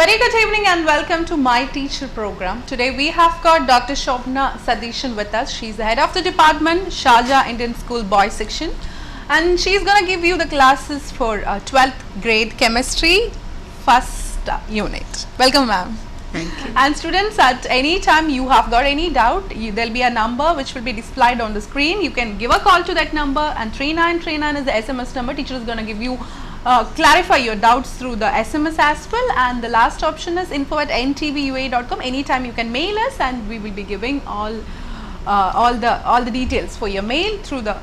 very good evening and welcome to My Teacher program. Today we have got Dr. Shobna Sadishan with us. She's the head of the department, Sharjah Indian School Boys section, and she's going to give you the classes for 12th grade chemistry first unit. Welcome, ma'am. Thank you. And students, at any time you have got any doubt, there will be a number which will be displayed on the screen. You can give a call to that number, and 3939 is the SMS number. Teacher is going to give you clarify your doubts through the SMS as well, and the last option is info@ntvua.com. anytime you can mail us and we will be giving all the details for your mail through the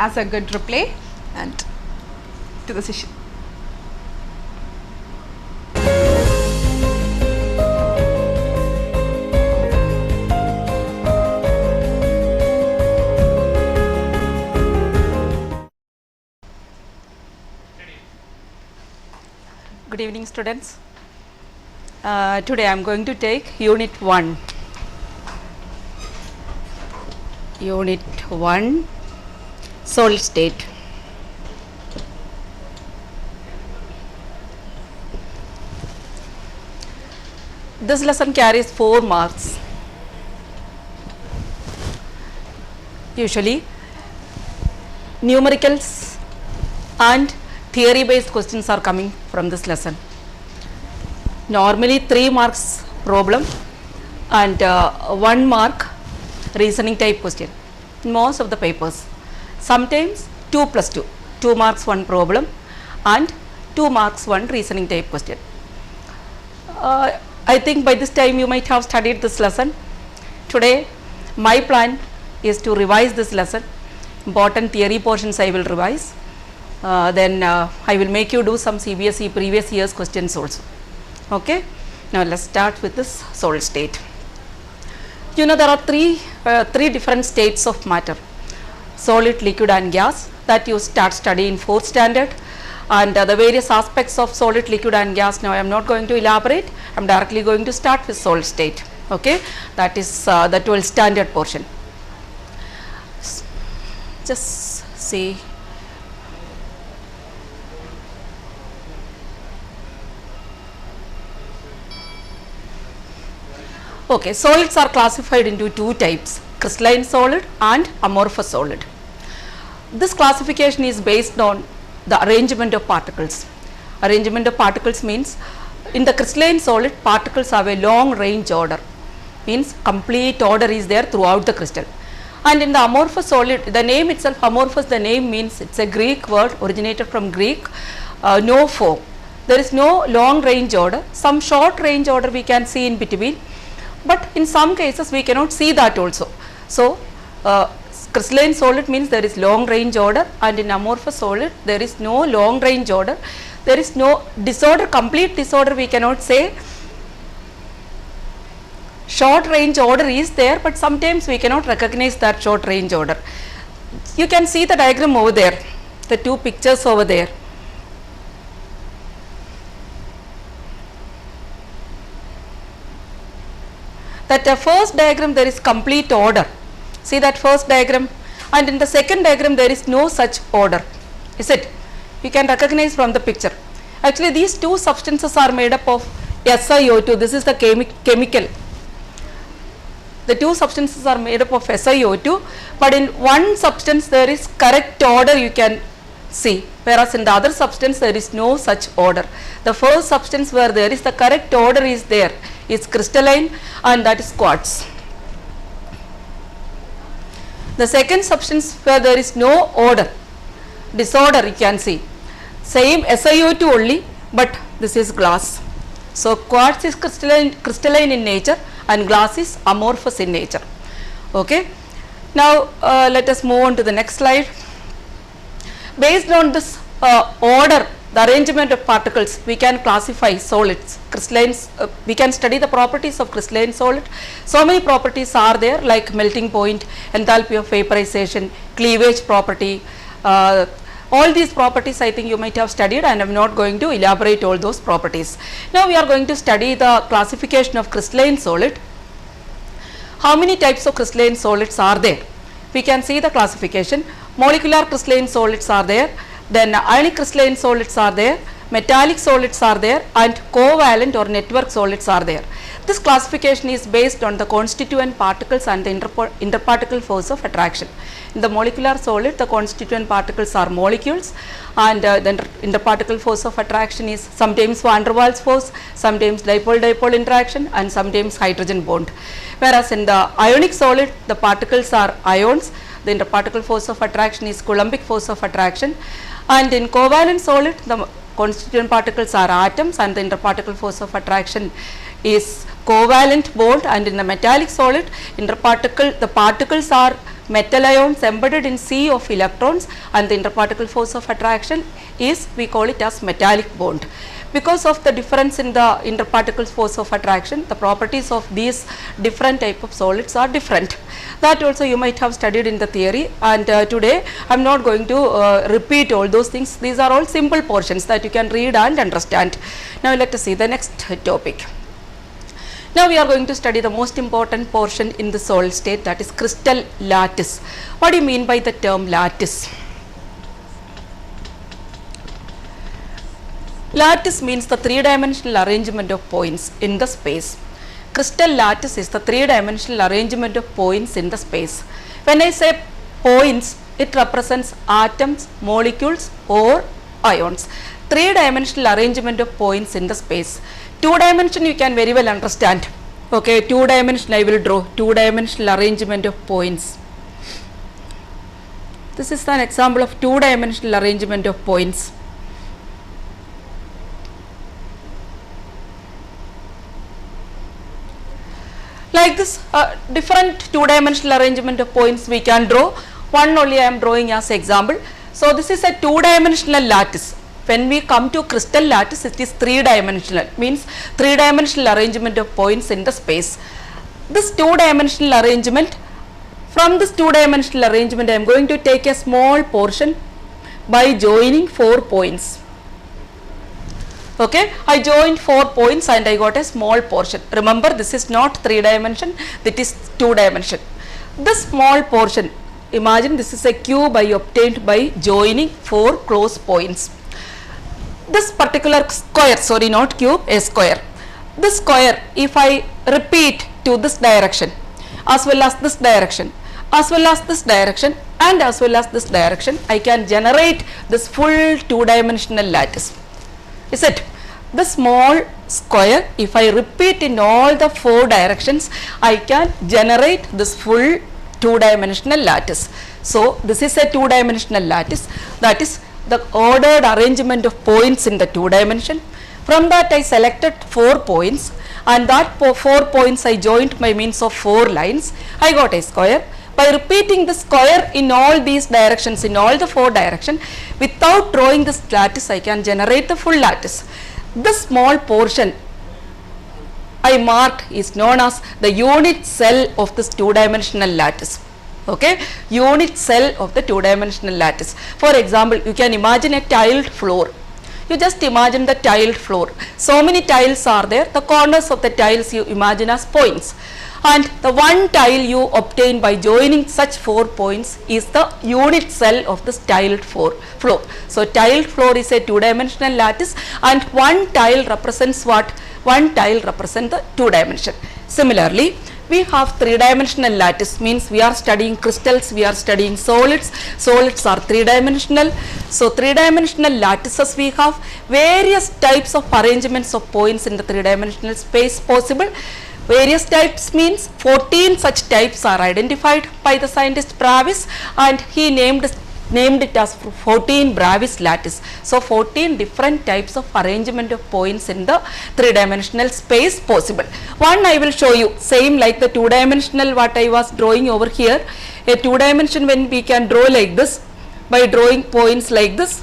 as a good reply and to the session. Good evening, students. Today I am going to take Unit 1. Unit 1, Solid State. This lesson carries 4 marks. Usually, numericals and theory based questions are coming from this lesson. Normally 3 marks problem and 1 mark reasoning type question in most of the papers. Sometimes 2 plus 2, 2 marks 1 problem and 2 marks 1 reasoning type question. I think by this time you might have studied this lesson. Today my plan is to revise this lesson. Important theory portions I will revise. Then I will make you do some CBSE previous year's questions also. Okay. Now let's start with this solid state. You know, there are three different states of matter: solid, liquid and gas, that you start studying in 4th standard, and the various aspects of solid, liquid and gas. Now I am not going to elaborate. I am directly going to start with solid state. Okay. That is the 12th standard portion. Just see. Okay, solids are classified into 2 types: crystalline solid and amorphous solid. This classification is based on the arrangement of particles. Arrangement of particles means in the crystalline solid, particles have a long range order, means complete order is there throughout the crystal. And in the amorphous solid, the name itself amorphous, the name means it's a Greek word originated from Greek, no form. There is no long range order. Some short range order we can see in between, but in some cases we cannot see that also. So crystalline solid means there is long range order, and in amorphous solid there is no long range order. There is no disorder, complete disorder we cannot say. Short range order is there, but sometimes we cannot recognize that short range order. You can see the diagram over there, the 2 pictures over there. That first diagram there is complete order. See that first diagram, and in the second diagram there is no such order. Is it? You can recognize from the picture. Actually these 2 substances are made up of SiO2. This is the chemical. The 2 substances are made up of SiO2, but in one substance there is correct order you can see, whereas in the other substance there is no such order. The first substance where there is the correct order is there is crystalline, and that is quartz. The second substance where there is no order, disorder you can see, same SiO2 only, but this is glass. So quartz is crystalline in nature and glass is amorphous in nature. Okay. Now let us move on to the next slide. Based on this order, the arrangement of particles, we can classify solids, crystallines. We can study the properties of crystalline solid. So many properties are there, like melting point, enthalpy of vaporization, cleavage property. All these properties I think you might have studied, and I am not going to elaborate all those properties. Now we are going to study the classification of crystalline solid. How many types of crystalline solids are there? We can see the classification. Molecular crystalline solids are there, then ionic crystalline solids are there, metallic solids are there and covalent or network solids are there. This classification is based on the constituent particles and the interparticle force of attraction. In the molecular solid, the constituent particles are molecules, and the interparticle force of attraction is sometimes van der Waals force, sometimes dipole-dipole interaction, and sometimes hydrogen bond. Whereas in the ionic solid, the particles are ions, the interparticle force of attraction is Coulombic force of attraction, and in covalent solid, the constituent particles are atoms and the interparticle force of attraction is covalent bond, and in the metallic solid, the particles are metal ions embedded in sea of electrons, and the interparticle force of attraction is, we call it as metallic bond. Because of the difference in the interparticle force of attraction, the properties of these different type of solids are different. That also you might have studied in the theory, and today I am not going to repeat all those things. These are all simple portions that you can read and understand. Now let us see the next topic. Now we are going to study the most important portion in the solid state, that is crystal lattice. What do you mean by the term lattice? Lattice means the three-dimensional arrangement of points in the space. Crystal lattice is the three-dimensional arrangement of points in the space. When I say points, it represents atoms, molecules or ions. Three-dimensional arrangement of points in the space. Two-dimension you can very well understand. Okay, two-dimension I will draw. Two-dimensional arrangement of points. This is an example of two-dimensional arrangement of points. Like this, different two-dimensional arrangement of points we can draw. One only I am drawing as example. So this is a two-dimensional lattice. When we come to crystal lattice, it is three-dimensional, means three-dimensional arrangement of points in the space. This two-dimensional arrangement, from this two-dimensional arrangement I am going to take a small portion by joining 4 points. Okay, I joined 4 points and I got a small portion. Remember, this is not 3 dimension, it is 2 dimension. This small portion, imagine this is a cube I obtained by joining 4 close points. This particular square, sorry not cube, a square. This square, if I repeat to this direction, as well as this direction, as well as this direction and as well as this direction, I can generate this full 2-dimensional lattice. Is it? The small square, if I repeat in all the 4 directions, I can generate this full 2-dimensional lattice. So this is a 2-dimensional lattice, that is the ordered arrangement of points in the 2 dimension. From that I selected 4 points, and that 4 points I joined by means of 4 lines. I got a square. By repeating the square in all these directions, in all the 4 directions, without drawing this lattice, I can generate the full lattice. This small portion I marked is known as the unit cell of this 2-dimensional lattice. Okay, unit cell of the 2-dimensional lattice. For example, you can imagine a tiled floor. You just imagine the tiled floor. So many tiles are there. The corners of the tiles you imagine as points. And the one tile you obtain by joining such 4 points is the unit cell of this tiled floor. So tiled floor is a 2-dimensional lattice, and one tile represents what? One tile represents the 2 dimension. Similarly, we have 3-dimensional lattice, means we are studying crystals, we are studying solids. Solids are 3-dimensional. So 3-dimensional lattices we have various types of arrangements of points in the 3-dimensional space possible. Various types means 14 such types are identified by the scientist Bravis, and he named it as 14 Bravis lattice. So 14 different types of arrangement of points in the 3-dimensional space possible. One I will show you, same like the 2-dimensional what I was drawing over here. A 2-dimension when we can draw like this, by drawing points like this.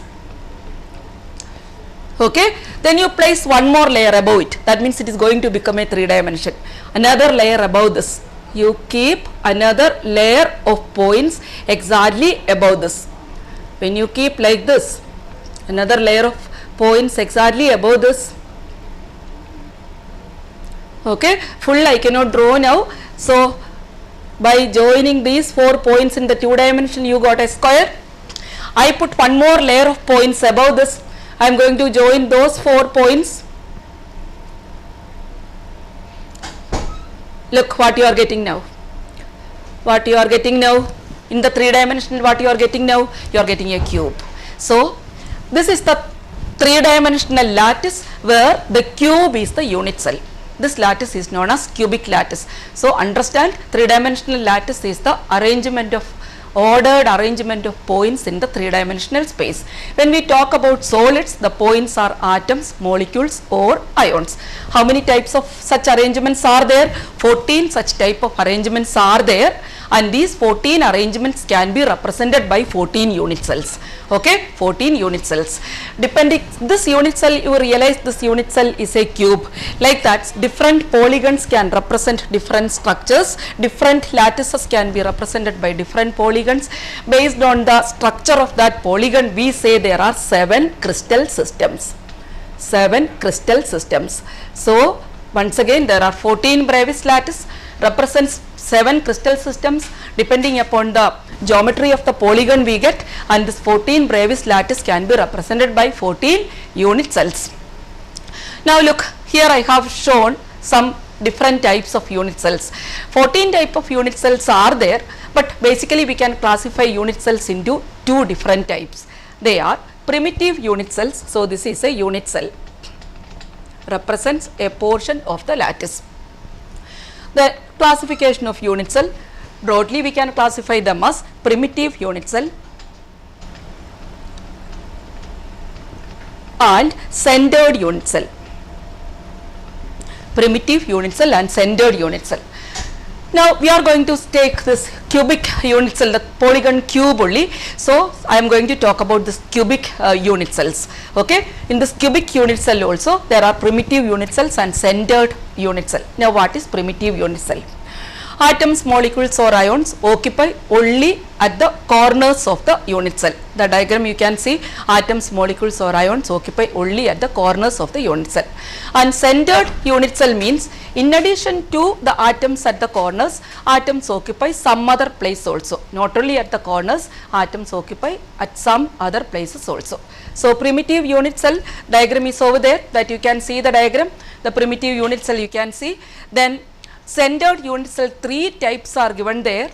Okay, then you place one more layer above it, that means it is going to become a 3-dimension. Another layer above this, you keep another layer of points exactly above this. When you keep like this, another layer of points exactly above this. Okay, full I cannot draw now. So by joining these 4 points in the 2 dimension, you got a square. I put one more layer of points above this, I am going to join those 4 points. Look what you are getting now. What you are getting now in the 3-dimensional, what you are getting now, you are getting a cube. So this is the 3-dimensional lattice where the cube is the unit cell. This lattice is known as cubic lattice. So understand, 3-dimensional lattice is the arrangement of ordered arrangement of points in the 3-dimensional space. When we talk about solids, the points are atoms, molecules or ions. How many types of such arrangements are there? 14 such type of arrangements are there, and these 14 arrangements can be represented by 14 unit cells. Okay, 14 unit cells. Depending this unit cell, you realize this unit cell is a cube. Like that, different polygons can represent different structures. Different lattices can be represented by different polygons. Based on the structure of that polygon, we say there are 7 crystal systems. 7 crystal systems. So once again, there are 14 Brevis lattice represents 7 crystal systems depending upon the geometry of the polygon we get, and this 14 Brevis lattice can be represented by 14 unit cells. Now look, here I have shown some different types of unit cells. 14 type of unit cells are there, but basically we can classify unit cells into 2 different types. They are primitive unit cells. So this is a unit cell, represents a portion of the lattice. The classification of unit cell, broadly we can classify them as primitive unit cell and centered unit cell. Primitive unit cell and centered unit cell. Now we are going to take this cubic unit cell, the polygon cube only. So I am going to talk about this cubic unit cells. Okay, in this cubic unit cell also there are primitive unit cells and centered unit cell. Now what is primitive unit cell? Atoms, molecules or ions occupy only at the corners of the unit cell. The diagram you can see, atoms, molecules or ions occupy only at the corners of the unit cell. And centered unit cell means in addition to the atoms at the corners, atoms occupy some other place also. Not only at the corners, atoms occupy at some other places also. So primitive unit cell diagram is over there, that you can see the diagram. The primitive unit cell you can see. Then centered unit cell, 3 types are given there.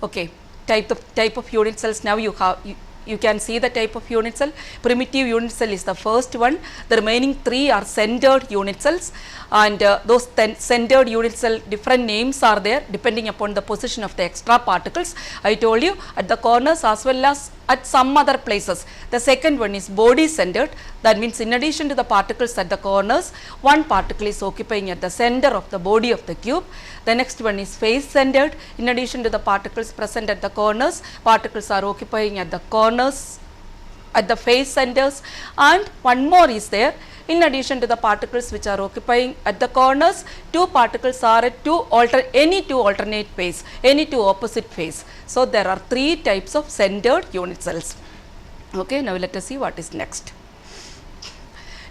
Okay, type of unit cells. Now you have you can see the type of unit cell. Primitive unit cell is the first one. The remaining 3 are centered unit cells, and those centered unit cell, different names are there depending upon the position of the extra particles. I told you at the corners as well as at some other places. The second one is body centered. That means in addition to the particles at the corners, one particle is occupying at the center of the body of the cube. The next one is face centered. In addition to the particles present at the corners, particles are occupying at the corners, at the face centers. And one more is there. In addition to the particles which are occupying at the corners, 2 particles are at any two alternate phase, any 2 opposite phase. So there are 3 types of centered unit cells. Okay, now let us see what is next.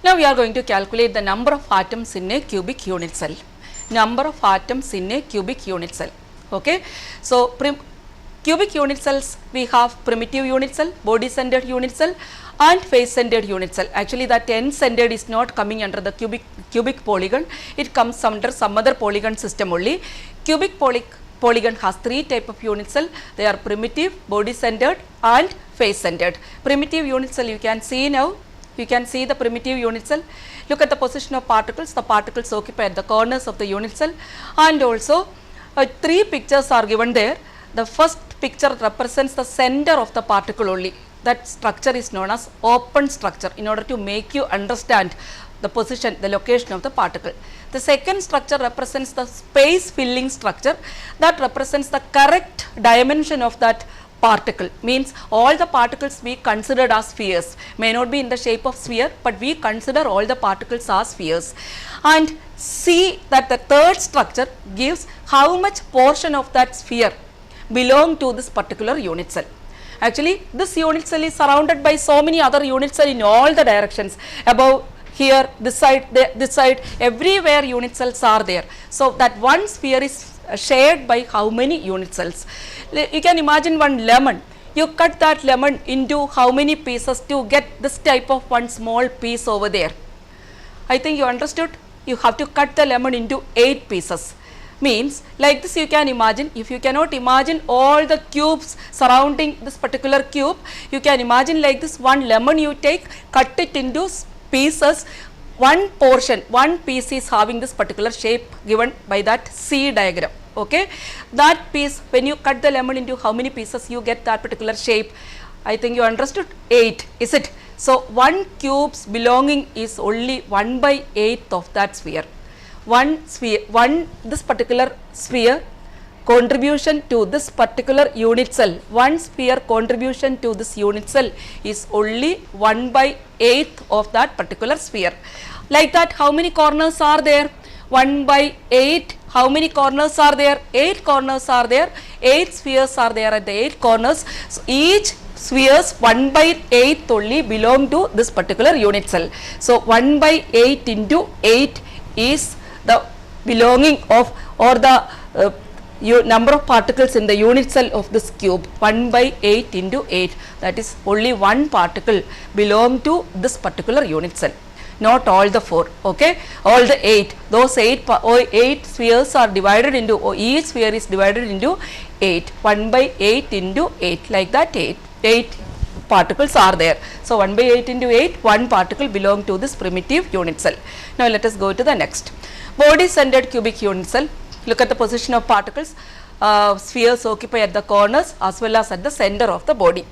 Now we are going to calculate the number of atoms in a cubic unit cell. Number of atoms in a cubic unit cell. Okay, so cubic unit cells, we have primitive unit cell, body centered unit cell and face centered unit cell. Actually that end centered is not coming under the cubic polygon, it comes under some other polygon system only. Cubic polygon has 3 type of unit cell. They are primitive, body centered and face centered. Primitive unit cell you can see now. You can see the primitive unit cell. Look at the position of particles. The particles occupy at the corners of the unit cell, and also 3 pictures are given there. The first picture represents the center of the particle only. That structure is known as open structure, in order to make you understand the position, the location of the particle. The second structure represents the space filling structure, that represents the correct dimension of that particle. Means all the particles we considered as spheres, may not be in the shape of sphere, but we consider all the particles as spheres. And see that the third structure gives how much portion of that sphere belong to this particular unit cell. Actually this unit cell is surrounded by so many other unit cells in all the directions. Above, here, this side, this side, everywhere unit cells are there. So that one sphere is shared by how many unit cells? You can imagine one lemon. you cut that lemon into how many pieces to get this type of one small piece over there? I think you understood. You have to cut the lemon into 8 pieces. Means like this you can imagine. If you cannot imagine all the cubes surrounding this particular cube, you can imagine like this, one lemon you take, cut it into pieces. One portion, one piece is having this particular shape given by that C diagram. Okay, that piece, when you cut the lemon into how many pieces, you get that particular shape. I think you understood. 8, is it? So one cube's belonging is only 1/8 of that sphere. This particular sphere contribution to this particular unit cell, one sphere contribution to this unit cell is only 1/8 of that particular sphere. Like that, how many corners are there? 1/8. How many corners are there? 8 corners are there. 8 spheres are there at the 8 corners. So each spheres 1/8 only belong to this particular unit cell. So 1/8 into 8 is the belonging of, or the number of particles in the unit cell of this cube. 1/8 into 8, that is only one particle belong to this particular unit cell, not all the 4. Okay, all the 8, those 8 spheres are divided into, each sphere is divided into 8. 1/8 into 8, like that, 8 particles are there. So 1/8 into 8, one particle belong to this primitive unit cell. Now let us go to the next. Body centered cubic unit cell. Look at the position of particles. Spheres occupy at the corners as well as at the center of the body.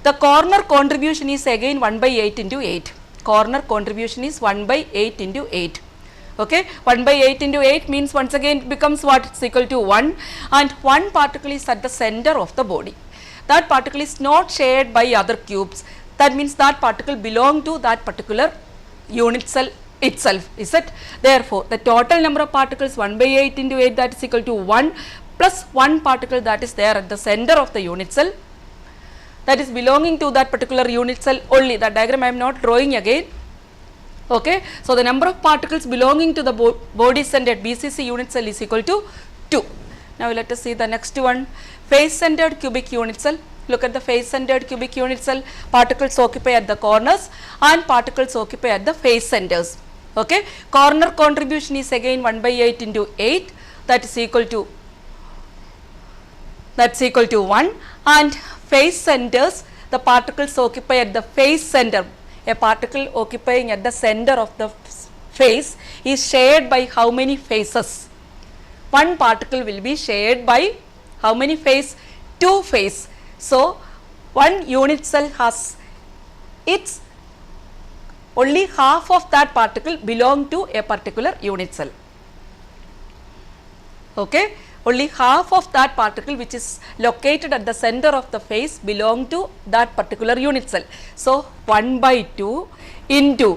The corner contribution is again 1/8 into 8. Corner contribution is 1/8 into 8. Okay, 1/8 into 8 means once again it becomes what? It's equal to 1, and one particle is at the center of the body. That particle is not shared by other cubes. That means that particle belong to that particular unit cell itself, is it? Therefore, the total number of particles 1/8 into 8, that is equal to 1, plus one particle that is there at the center of the unit cell, that is belonging to that particular unit cell only. That diagram I am not drawing again. Okay, so the number of particles belonging to the body centered BCC unit cell is equal to 2. Now let us see the next one. Face centered cubic unit cell. Look at the face centered cubic unit cell. Particles occupy at the corners and particles occupy at the face centers. Okay, corner contribution is again 1/8 into 8, that is equal to, that's equal to 1, and face centers, the particles occupy at the face center. A particle occupying at the center of the face is shared by how many faces? One particle will be shared by how many face? 2 face. So one unit cell has its only half of that particle belong to a particular unit cell. Okay, only half of that particle which is located at the center of the face belong to that particular unit cell. So 1/2 into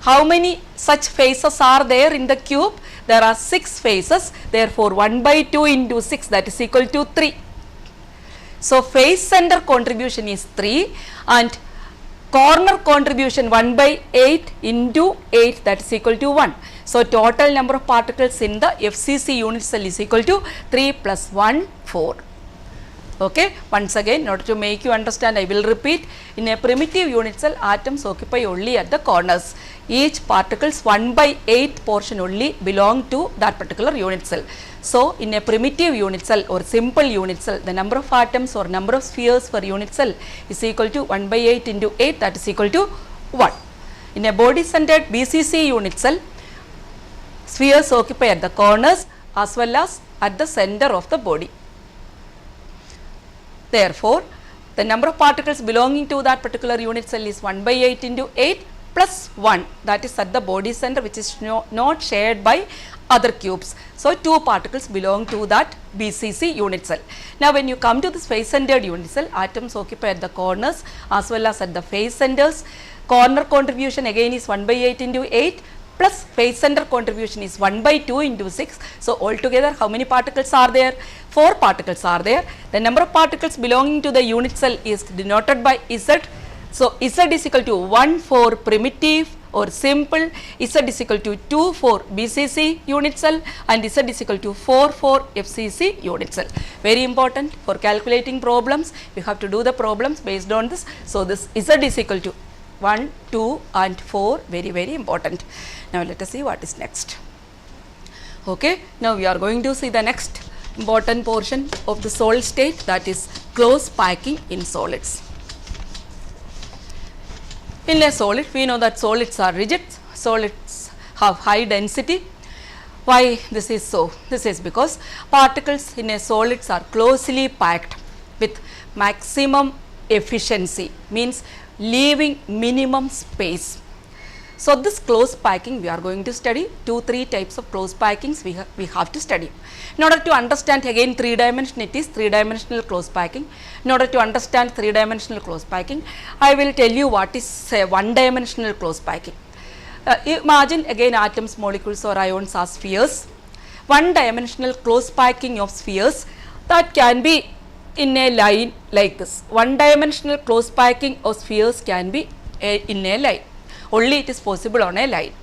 how many such faces are there in the cube? There are 6 faces. Therefore 1/2 into 6, that is equal to 3. So face center contribution is 3, and corner contribution 1/8 into 8, that is equal to 1. So total number of particles in the FCC unit cell is equal to 3 plus 1, 4. Okay, once again, in order to make you understand, I will repeat. In a primitive unit cell, atoms occupy only at the corners. Each particle's 1/8 portion only belong to that particular unit cell. So in a primitive unit cell or simple unit cell, the number of atoms or number of spheres per unit cell is equal to 1/8 into 8, that is equal to 1. In a body centered BCC unit cell, spheres occupy at the corners as well as at the center of the body. Therefore, the number of particles belonging to that particular unit cell is 1/8 into 8 plus 1, that is at the body center, which is not shared by other cubes. So 2 particles belong to that BCC unit cell. Now when you come to this face centered unit cell, atoms occupy at the corners as well as at the face centers. Corner contribution again is 1/8 into 8 plus face center contribution is 1/2 into 6. So altogether how many particles are there? 4 particles are there. The number of particles belonging to the unit cell is denoted by Z. So Z is equal to 1 for primitive or simple Z is equal to 2 for BCC unit cell and Z is equal to 4 for FCC unit cell. Very important for calculating problems, we have to do the problems based on this. So, this Z is equal to 1, 2 and 4, very important. Now, let us see what is next. Okay. Now, we are going to see the next important portion of the solid state, that is close packing in solids. In a solid, we know that solids are rigid, solids have high density. Why this is so? This is because particles in a solids are closely packed with maximum efficiency, means leaving minimum space. So, this close packing we are going to study 2-3 types of close packings we have to study. In order to understand again 3-dimensional, it is 3-dimensional close packing. In order to understand 3-dimensional close packing, I will tell you what is 1-dimensional close packing. Imagine again atoms, molecules or ions are spheres. 1-dimensional close packing of spheres, that can be in a line like this. 1-dimensional close packing of spheres can be in a line. Only it is possible on a line.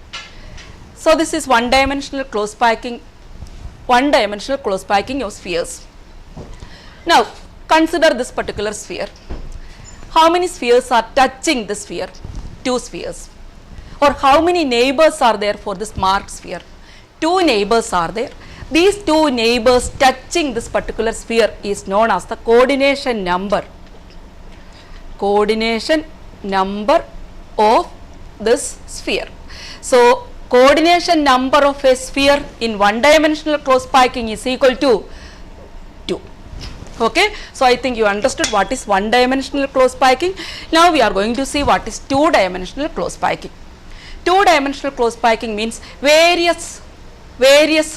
So, this is 1-dimensional close packing, 1-dimensional close packing of spheres. Now, consider this particular sphere. How many spheres are touching the sphere? 2 spheres. Or how many neighbors are there for this marked sphere? 2 neighbors are there. These 2 neighbors touching this particular sphere is known as the coordination number. Coordination number of this sphere. So, coordination number of a sphere in 1-dimensional close packing is equal to 2. Okay. So, I think you understood what is 1-dimensional close packing. Now, we are going to see what is 2-dimensional close packing. 2-dimensional close packing means various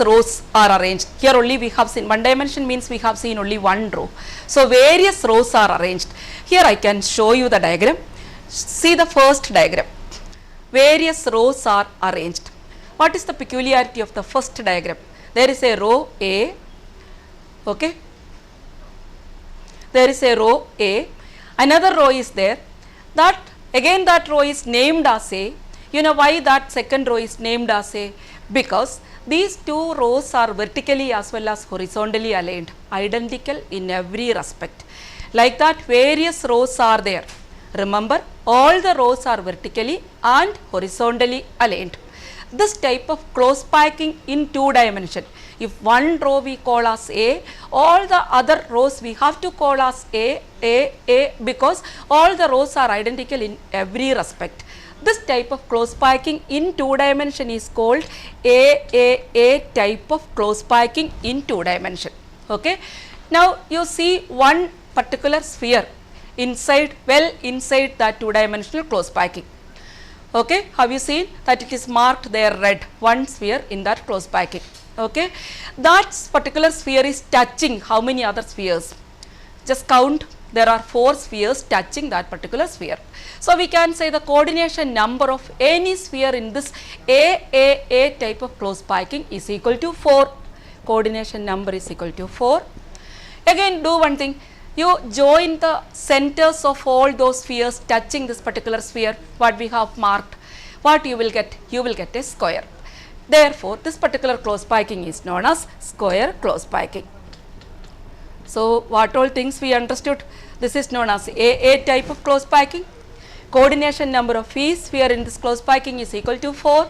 rows are arranged. Here only we have seen 1 dimension, means we have seen only 1 row. So, various rows are arranged. Here I can show you the diagram. See the first diagram. Various rows are arranged. What is the peculiarity of the first diagram? There is a row A, okay. There is a row A, another row is there, that again that row is named as A. You know why that second row is named as A? Because these 2 rows are vertically as well as horizontally aligned, identical in every respect. Like that, various rows are there. Remember, all the rows are vertically and horizontally aligned. This type of close packing in 2 dimension, if one row we call as A, all the other rows we have to call as A, because all the rows are identical in every respect. This type of close packing in 2 dimension is called A type of close packing in 2 dimension. Okay. Now, you see one particular sphere inside, well inside that 2-dimensional close packing. Okay. Have you seen that it is marked there red, one sphere in that close packing. Okay. That particular sphere is touching how many other spheres? Just count, there are 4 spheres touching that particular sphere. So, we can say the coordination number of any sphere in this A type of close packing is equal to 4. Coordination number is equal to 4. Again, do one thing. You join the centers of all those spheres touching this particular sphere, what we have marked, what you will get? You will get a square. Therefore, this particular close packing is known as square close packing. So, what all things we understood? This is known as A type of close packing. Coordination number of each sphere in this close packing is equal to 4,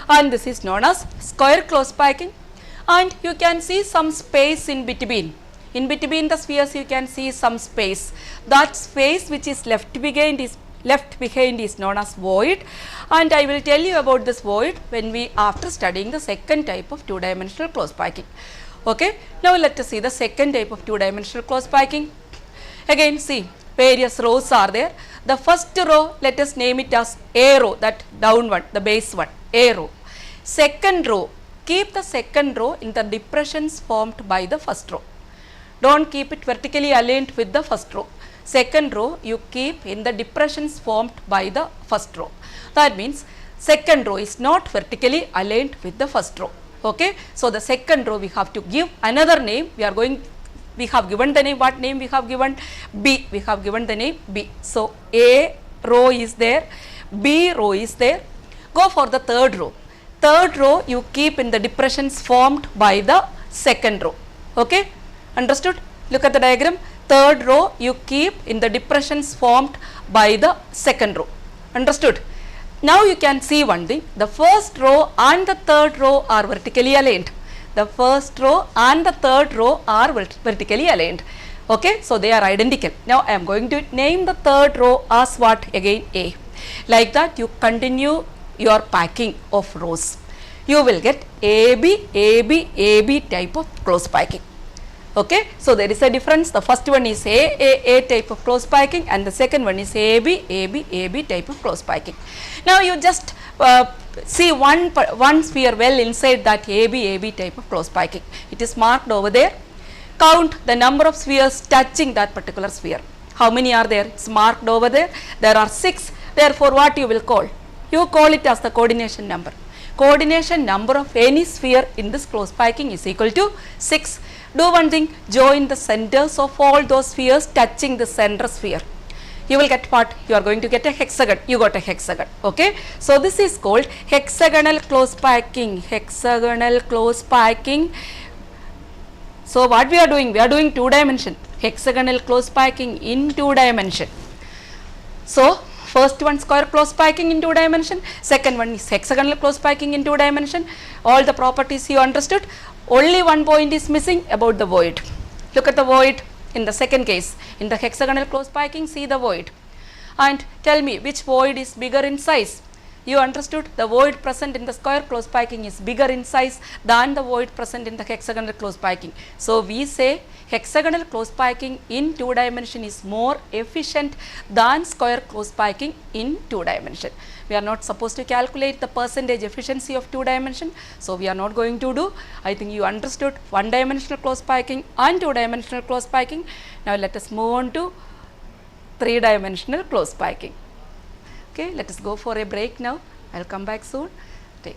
and this is known as square close packing. And you can see some space in between. In between the spheres you can see some space. That space which is left behind is known as void, and I will tell you about this void when we after studying the second type of 2-dimensional close packing. Okay. Now, let us see the second type of 2-dimensional close packing. Again, see various rows are there. The first row, let us name it as A row, that down one, the base one, A row. Second row, keep the second row in the depressions formed by the first row. Don't keep it vertically aligned with the first row. Second row you keep in the depressions formed by the first row. That means second row is not vertically aligned with the first row. Okay. So, the second row we have to give another name. We have given the name, what name we have given? B. We have given the name B. So, A row is there, B row is there. Go for the third row. Third row you keep in the depressions formed by the second row. Okay, understood? Look at the diagram. Third row you keep in the depressions formed by the second row. Understood? Now you can see one thing, the first row and the third row are vertically aligned. The first row and the third row are vertically aligned. Okay, so they are identical. Now I am going to name the third row as what? Again A. Like that you continue your packing of rows. You will get AB, AB, AB type of close packing. Okay, so there is a difference. The first one is A type of close packing and the second one is AB, AB, AB type of close packing. Now you just see one sphere well inside that AB, AB type of close packing. It is marked over there. Count the number of spheres touching that particular sphere. How many are there? It's marked over there. There are 6. Therefore, what you will call? You call it as the coordination number. Coordination number of any sphere in this close packing is equal to 6. Do one thing, join the centers of all those spheres touching the center sphere. You will get what? You are going to get a hexagon. You got a hexagon. Okay. So this is called hexagonal close packing. Hexagonal close packing. So what we are doing? We are doing 2 dimension. Hexagonal close packing in 2 dimension. So first one square close packing in 2 dimension. Second one is hexagonal close packing in 2 dimension. All the properties you understood. Only one point is missing about the void. Look at the void in the second case. In the hexagonal close packing, see the void and tell me which void is bigger in size. You understood? The void present in the square close packing is bigger in size than the void present in the hexagonal close packing. So we say hexagonal close packing in 2 dimension is more efficient than square close packing in 2 dimension. We are not supposed to calculate the percentage efficiency of 2 dimension. So we are not going to do. I think you understood 1 dimensional close packing and 2 dimensional close packing. Now let us move on to 3 dimensional close packing. Okay, let us go for a break now. I will come back soon. Take.